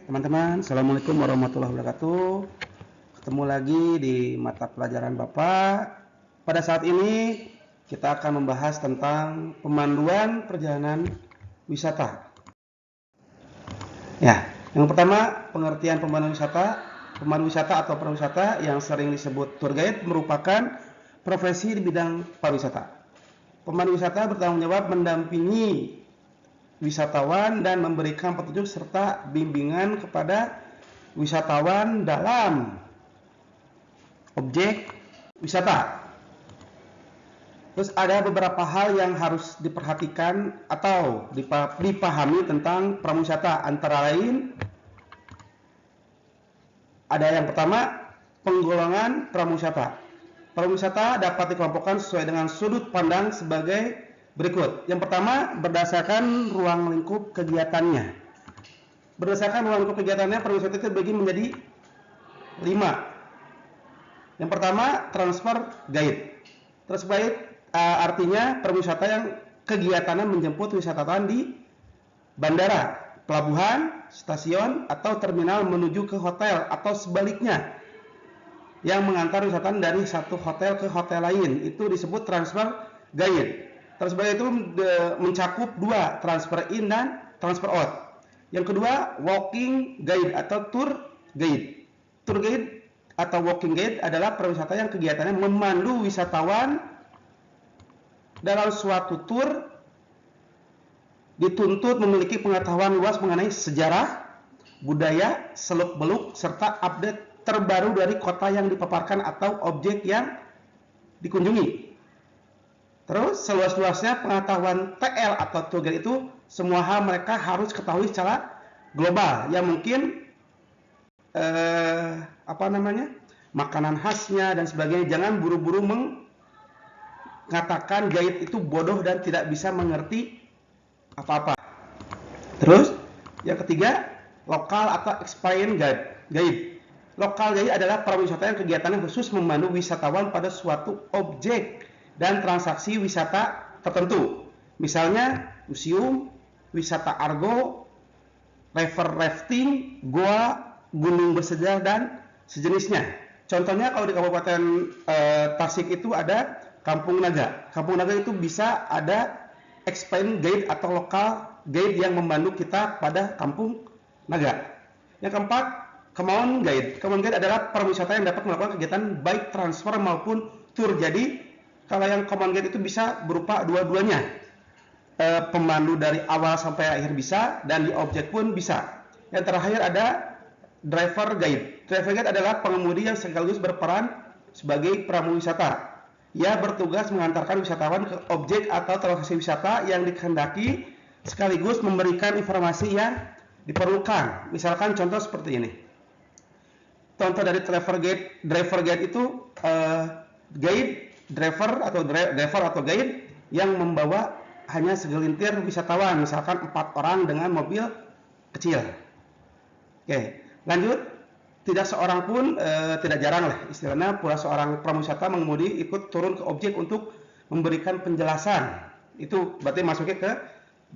Teman-teman, Assalamualaikum warahmatullahi wabarakatuh. Ketemu lagi di mata pelajaran Bapak. Pada saat ini kita akan membahas tentang pemanduan perjalanan wisata. Ya, yang pertama, pengertian pemandu wisata. Pemandu wisata atau pariwisata yang sering disebut tour guide merupakan profesi di bidang pariwisata. Pemandu wisata bertanggung jawab mendampingi wisatawan dan memberikan petunjuk serta bimbingan kepada wisatawan dalam objek wisata. Terus ada beberapa hal yang harus diperhatikan atau dipahami tentang prawisata, antara lain ada yang pertama, penggolongan prawisata. Prawisata dapat dikelompokkan sesuai dengan sudut pandang sebagai berikut. Yang pertama, berdasarkan ruang lingkup kegiatannya. Berdasarkan ruang lingkup kegiatannya, pariwisata itu dibagi menjadi 5. Yang pertama, transfer guide. Transfer guide artinya pariwisata yang kegiatannya menjemput wisatawan di bandara, pelabuhan, stasiun, atau terminal menuju ke hotel atau sebaliknya, yang mengantar wisatawan dari satu hotel ke hotel lain. Itu disebut transfer guide. Transfer itu mencakup dua, transfer in dan transfer out. Yang kedua, walking guide atau tour guide. Tour guide atau walking guide adalah pariwisata yang kegiatannya memandu wisatawan dalam suatu tour, dituntut memiliki pengetahuan luas mengenai sejarah, budaya, seluk-beluk, serta update terbaru dari kota yang dipaparkan atau objek yang dikunjungi. Terus seluas-luasnya pengetahuan TL atau tour guide itu semua hal mereka harus ketahui secara global, yang mungkin makanan khasnya dan sebagainya. Jangan buru-buru mengatakan guide itu bodoh dan tidak bisa mengerti apa-apa. Terus yang ketiga, lokal atau experience guide. Lokal guide adalah pariwisata yang kegiatannya khusus memandu wisatawan pada suatu objek dan transaksi wisata tertentu. Misalnya museum, wisata argo, river rafting, goa, gunung bersejarah, dan sejenisnya. Contohnya kalau di Kabupaten Tasik itu ada Kampung Naga. Kampung Naga itu bisa ada experience guide atau lokal guide yang memandu kita pada Kampung Naga. Yang keempat, common guide. Common guide adalah pariwisata yang dapat melakukan kegiatan baik transfer maupun tour. Jadi kalau yang common guide itu bisa berupa dua-duanya, pemandu dari awal sampai akhir bisa, dan di objek pun bisa. Yang terakhir ada driver guide. Driver guide adalah pengemudi yang sekaligus berperan sebagai prawisata. Ia bertugas mengantarkan wisatawan ke objek atau transaksi wisata yang dikehendaki, sekaligus memberikan informasi yang diperlukan. Misalkan contoh seperti ini. Contoh dari driver guide itu driver atau guide yang membawa hanya segelintir wisatawan, misalkan 4 orang dengan mobil kecil. Oke, lanjut. Tidak seorang pun, tidak jarang lah istilahnya, pula seorang prawisata mengemudi ikut turun ke objek untuk memberikan penjelasan. Itu berarti masuknya ke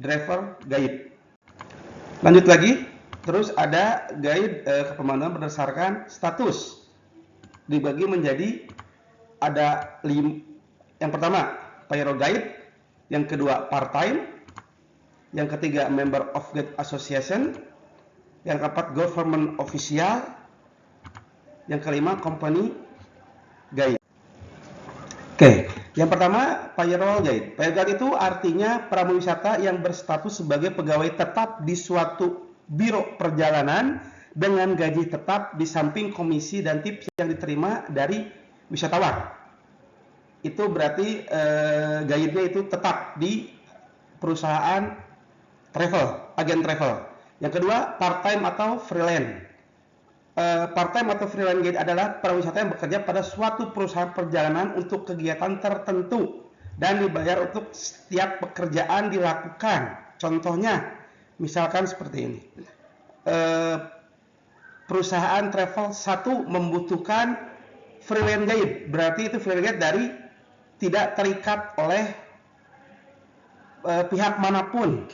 driver guide. Lanjut lagi, terus ada guide kepemanduan berdasarkan status. Dibagi menjadi ada yang pertama payroll guide, yang kedua part-time, yang ketiga member of guide association, yang keempat government official, yang kelima company guide. Oke, yang pertama payroll guide. Payroll guide itu artinya prawisata yang berstatus sebagai pegawai tetap di suatu biro perjalanan dengan gaji tetap di samping komisi dan tips yang diterima dari wisatawan. Itu berarti guide-nya itu tetap di perusahaan travel, agen travel. Yang kedua, part-time atau freelance. Part-time atau freelance guide adalah pariwisata yang bekerja pada suatu perusahaan perjalanan untuk kegiatan tertentu dan dibayar untuk setiap pekerjaan dilakukan. Contohnya, misalkan seperti ini. Perusahaan travel satu membutuhkan freelance guide, berarti itu freelance guide dari tidak terikat oleh pihak manapun.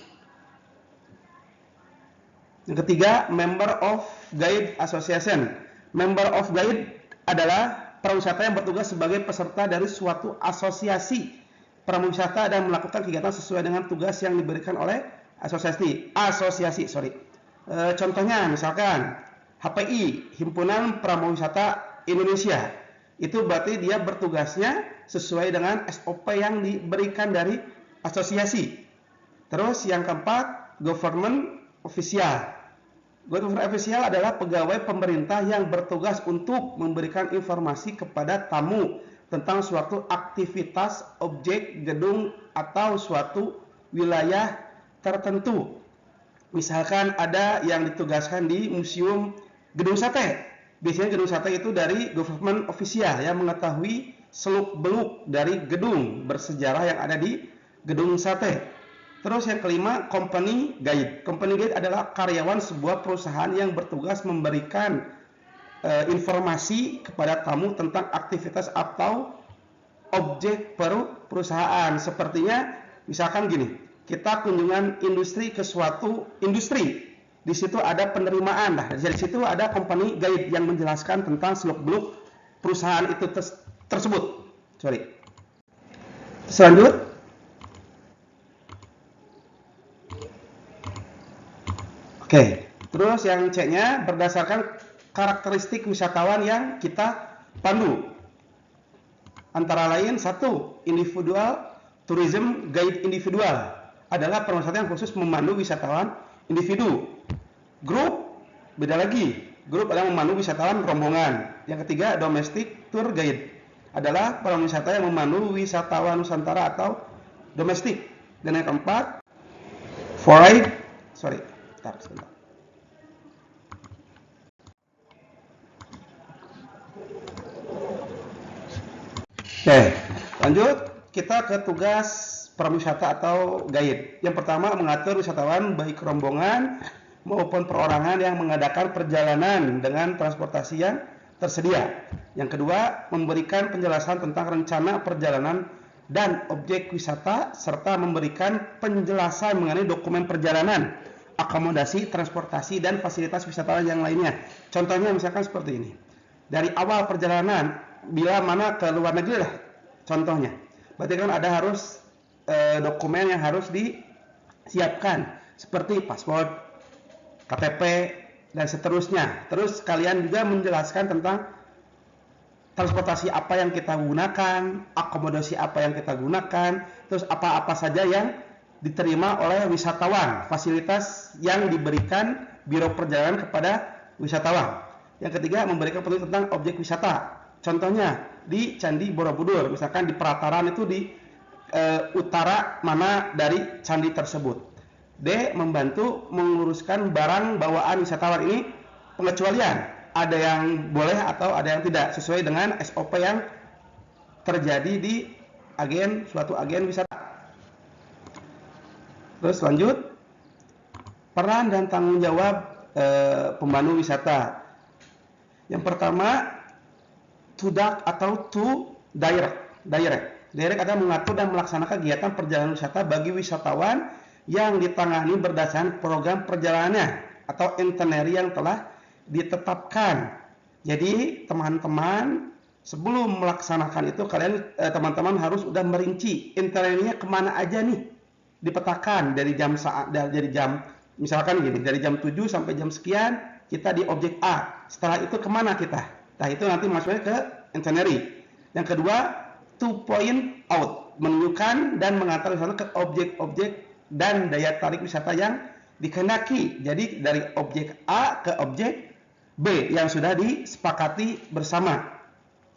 Yang ketiga, Member of Guide Association. Member of Guide adalah prawisata yang bertugas sebagai peserta dari suatu asosiasi prawisata dan melakukan kegiatan sesuai dengan tugas yang diberikan oleh asosiasi. Contohnya misalkan HPI, Himpunan Prawisata Indonesia. Itu berarti dia bertugasnya sesuai dengan SOP yang diberikan dari asosiasi. Terus yang keempat, Government Official. Government Official adalah pegawai pemerintah yang bertugas untuk memberikan informasi kepada tamu tentang suatu aktivitas, objek, gedung, atau suatu wilayah tertentu. Misalkan ada yang ditugaskan di Museum Gedung Sate. Biasanya gedung sate itu dari Government Official yang mengetahui seluk-beluk dari gedung bersejarah yang ada di Gedung Sate. Terus yang kelima, Company Guide. Company Guide adalah karyawan sebuah perusahaan yang bertugas memberikan informasi kepada tamu tentang aktivitas atau objek perusahaan. Sepertinya misalkan gini, kita kunjungan industri ke suatu industri. Di situ ada penerimaan. Dari situ ada Company Guide yang menjelaskan tentang seluk-beluk perusahaan itu tersebut. Selanjutnya, oke, terus yang C-nya berdasarkan karakteristik wisatawan yang kita pandu. Antara lain, 1. Individual tourism guide individual adalah perwisata yang khusus memandu wisatawan individu. Grup, beda lagi. Grup adalah memandu wisatawan rombongan. Yang ketiga, domestic tour guide adalah pariwisata yang memandu wisatawan Nusantara atau domestik. Dan yang keempat, Oke, lanjut kita ke tugas pariwisata atau guide. Yang pertama, mengatur wisatawan baik rombongan maupun perorangan yang mengadakan perjalanan dengan transportasi yang tersedia. Yang kedua, memberikan penjelasan tentang rencana perjalanan dan objek wisata serta memberikan penjelasan mengenai dokumen perjalanan, akomodasi, transportasi, dan fasilitas wisatawan yang lainnya. Contohnya misalkan seperti ini. Dari awal perjalanan, bila mana ke luar negeri lah contohnya. Berarti kan ada harus dokumen yang harus disiapkan seperti paspor, KTP, dan seterusnya. Terus kalian juga menjelaskan tentang transportasi apa yang kita gunakan, akomodasi apa yang kita gunakan, terus apa-apa saja yang diterima oleh wisatawan, fasilitas yang diberikan biro perjalanan kepada wisatawan. Yang ketiga, memberikan petunjuk tentang objek wisata. Contohnya di Candi Borobudur, misalkan di pelataran itu di utara mana dari candi tersebut. D. Membantu menguruskan barang bawaan wisatawan. Ini pengecualian. Ada yang boleh atau ada yang tidak sesuai dengan SOP yang terjadi di suatu agen wisata. Terus lanjut, peran dan tanggung jawab pemandu wisata. Yang pertama, to direct. Direct adalah mengatur dan melaksanakan kegiatan perjalanan wisata bagi wisatawan yang ditangani berdasarkan program perjalanannya atau itinerary yang telah ditetapkan. Jadi teman-teman sebelum melaksanakan itu teman-teman harus udah merinci itinerary-nya kemana aja nih, dipetakan dari jam misalkan gini, dari jam 7 sampai jam sekian kita di objek A, setelah itu kemana kita. Nah itu nanti masuknya ke itinerary. Yang kedua, to point out, menunjukkan dan mengantar wisata ke objek-objek dan daya tarik wisata yang dikehendaki. Jadi dari objek A ke objek B yang sudah disepakati bersama.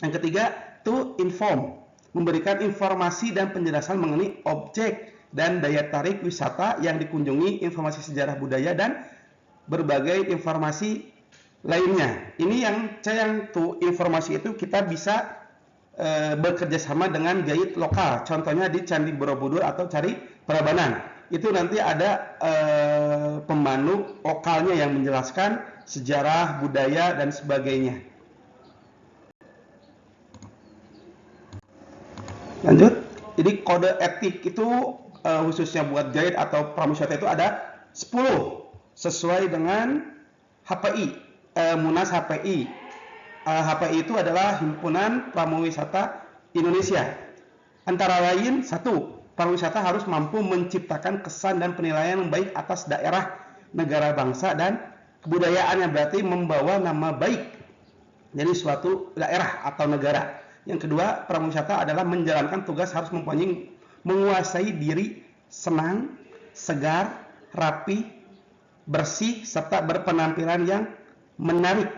Yang ketiga, to inform, memberikan informasi dan penjelasan mengenai objek dan daya tarik wisata yang dikunjungi, informasi sejarah budaya dan berbagai informasi lainnya. Ini yang to informasi itu kita bisa bekerja sama dengan guide lokal. Contohnya di Candi Borobudur atau Candi Prambanan. Itu nanti ada pemandu lokalnya yang menjelaskan sejarah, budaya, dan sebagainya. Lanjut. Jadi kode etik itu khususnya buat guide atau prawisata itu ada 10 sesuai dengan HPI, Munas HPI. HPI itu adalah Himpunan Pramuwisata Indonesia. Antara lain, satu, pariwisata harus mampu menciptakan kesan dan penilaian yang baik atas daerah, negara, bangsa, dan kebudayaan, yang berarti membawa nama baik jadi suatu daerah atau negara. Yang kedua, pramuwisata adalah menjalankan tugas harus menguasai diri, senang, segar, rapi, bersih, serta berpenampilan yang menarik.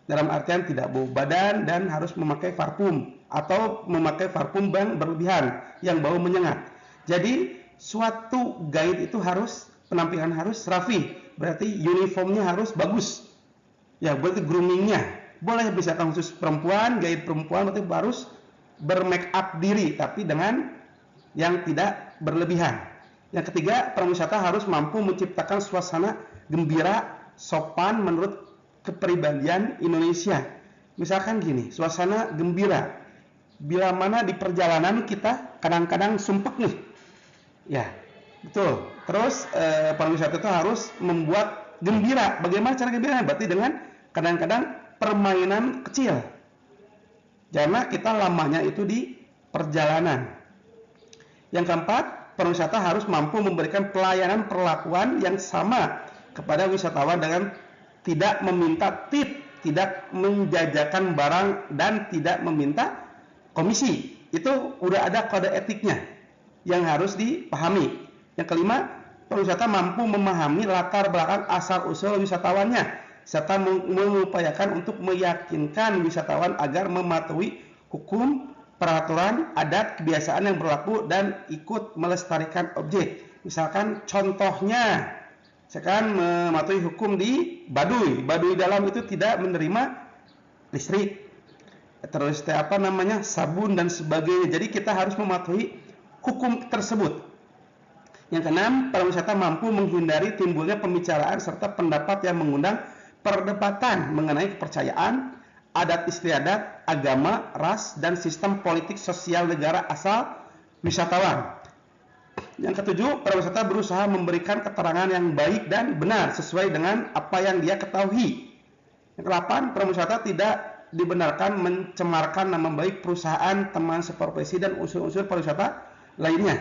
Dalam artian tidak bau badan dan harus memakai parfum atau memakai parfum yang berlebihan, yang bau menyengat. Jadi suatu guide itu harus penampilan harus rapi, berarti uniformnya harus bagus. Ya, berarti groomingnya boleh, misalkan khusus perempuan, guide perempuan berarti harus bermake up diri, tapi dengan yang tidak berlebihan. Yang ketiga, pramuwisata harus mampu menciptakan suasana gembira, sopan menurut kepribadian Indonesia. Misalkan gini, suasana gembira. Bila mana di perjalanan kita kadang-kadang sumpek nih. Ya, betul. Terus pramuwisata itu harus membuat gembira. Bagaimana cara gembira? Berarti dengan kadang-kadang permainan kecil. Karena kita lamanya itu di perjalanan. Yang keempat, pariwisata harus mampu memberikan pelayanan perlakuan yang sama kepada wisatawan dengan tidak meminta tip, tidak menjajakan barang, dan tidak meminta komisi. Itu udah ada kode etiknya yang harus dipahami. Yang kelima, pariwisata mampu memahami latar belakang asal-usul wisatawannya, serta mengupayakan untuk meyakinkan wisatawan agar mematuhi hukum, peraturan, adat, kebiasaan yang berlaku dan ikut melestarikan objek. Misalkan contohnya, misalkan mematuhi hukum di Baduy. Baduy dalam itu tidak menerima listrik, terus sabun dan sebagainya. Jadi kita harus mematuhi hukum tersebut. Yang keenam, pariwisata mampu menghindari timbulnya pembicaraan serta pendapat yang mengundang perdebatan mengenai kepercayaan, adat istiadat, agama, ras, dan sistem politik sosial negara asal wisatawan. Yang ketujuh, pariwisata berusaha memberikan keterangan yang baik dan benar sesuai dengan apa yang dia ketahui. Yang kedelapan, pariwisata tidak dibenarkan mencemarkan nama baik perusahaan, teman seprofesi, dan unsur-unsur pariwisata lainnya.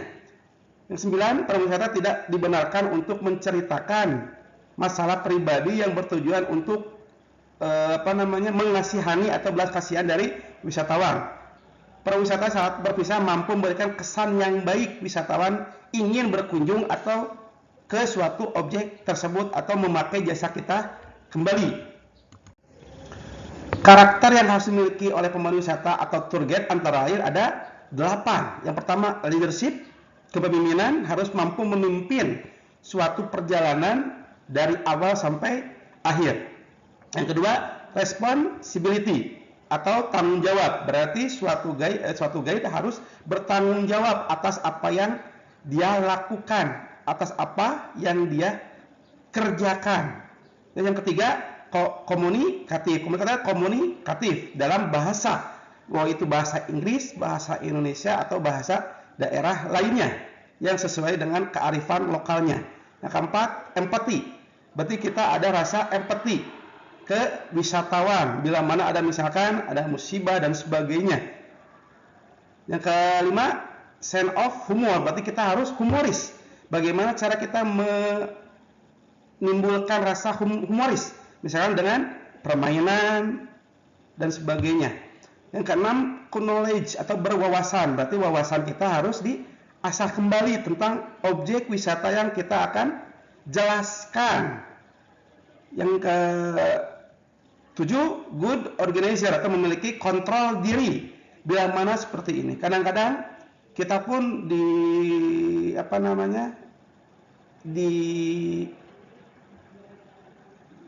Yang sembilan, pariwisata tidak dibenarkan untuk menceritakan masalah pribadi yang bertujuan untuk mengasihani atau belas kasihan dari wisatawan. Pariwisata saat berpisah mampu memberikan kesan yang baik wisatawan ingin berkunjung atau ke suatu objek tersebut atau memakai jasa kita kembali. Karakter yang harus dimiliki oleh pemandu wisata atau tour guide antara lain ada 8. Yang pertama, leadership, kepemimpinan, harus mampu memimpin suatu perjalanan dari awal sampai akhir. Yang kedua, responsibility atau tanggung jawab. Berarti suatu guide harus bertanggung jawab atas apa yang dia lakukan, atas apa yang dia kerjakan. Dan yang ketiga, komunikatif dalam bahasa, mau itu bahasa Inggris, bahasa Indonesia, atau bahasa daerah lainnya yang sesuai dengan kearifan lokalnya. Yang keempat, empati. Berarti kita ada rasa empati ke wisatawan bila mana ada misalkan ada musibah dan sebagainya. Yang kelima, sense of humor. Berarti kita harus humoris. Bagaimana cara kita menimbulkan rasa humoris? Misalkan dengan permainan dan sebagainya. Yang keenam, knowledge atau berwawasan. Berarti wawasan kita harus diasah kembali tentang objek wisata yang kita akan jelaskan. Yang ke-7, good organizer atau memiliki kontrol diri. Bila mana seperti ini. Kadang-kadang kita pun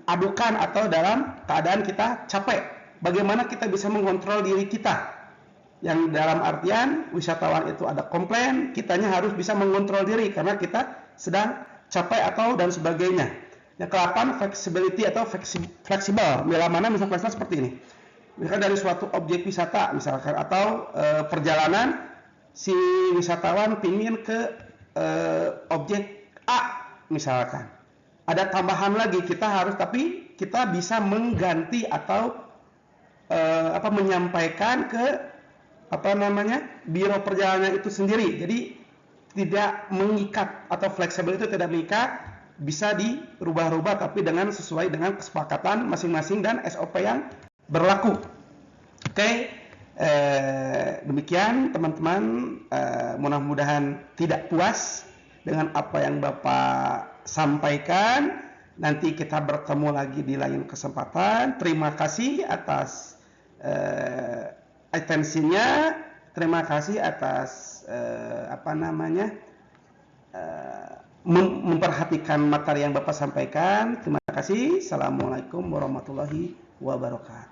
diadukan atau dalam keadaan kita capek. Bagaimana kita bisa mengontrol diri kita? Yang dalam artian wisatawan itu ada komplain, kitanya harus bisa mengontrol diri karena kita sedang capek atau dan sebagainya. Yang ke-8, flexibility atau fleksibel. Bila mana misalnya fleksibel seperti ini. Misalkan dari suatu objek wisata misalkan atau perjalanan si wisatawan pingin ke objek A misalkan. ada tambahan lagi, tapi kita bisa mengganti atau menyampaikan ke biro perjalanan itu sendiri. Jadi tidak mengikat atau fleksibel itu tidak mengikat, bisa dirubah-rubah tapi sesuai dengan kesepakatan masing-masing dan SOP yang berlaku. Oke, demikian teman-teman, mudah-mudahan tidak puas dengan apa yang Bapak sampaikan. Nanti kita bertemu lagi di lain kesempatan. Terima kasih atas atensinya, terima kasih atas memperhatikan materi yang Bapak sampaikan. Terima kasih. Assalamualaikum warahmatullahi wabarakatuh.